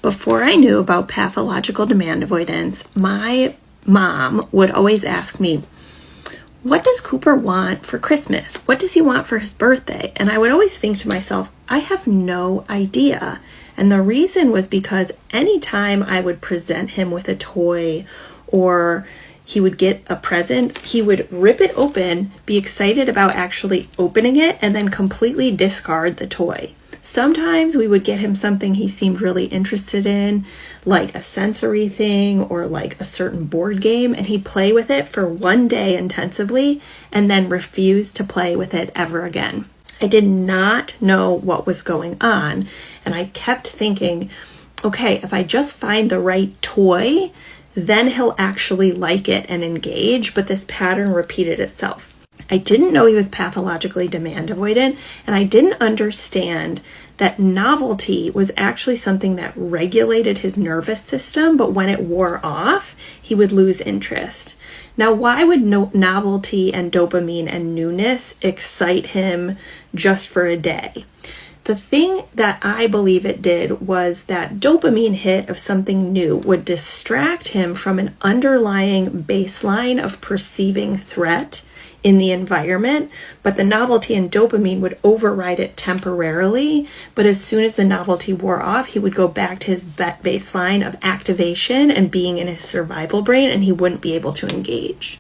Before I knew about pathological demand avoidance, my mom would always ask me, what does Cooper want for Christmas? What does he want for his birthday? And I would always think to myself, I have no idea. And the reason was because anytime I would present him with a toy or he would get a present, he would rip it open, be excited about actually opening it, and then completely discard the toy. Sometimes we would get him something he seemed really interested in, like a sensory thing or like a certain board game, and he'd play with it for one day intensively and then refuse to play with it ever again. I did not know what was going on, and I kept thinking, okay, if I just find the right toy, then he'll actually like it and engage, but this pattern repeated itself. I didn't know he was pathologically demand avoidant, and I didn't understand that novelty was actually something that regulated his nervous system, but when it wore off, he would lose interest. Now, why would novelty and dopamine and newness excite him just for a day? The thing that I believe it did was that dopamine hit of something new would distract him from an underlying baseline of perceiving threat in the environment, but the novelty and dopamine would override it temporarily. But as soon as the novelty wore off, he would go back to his baseline of activation and being in his survival brain, and he wouldn't be able to engage.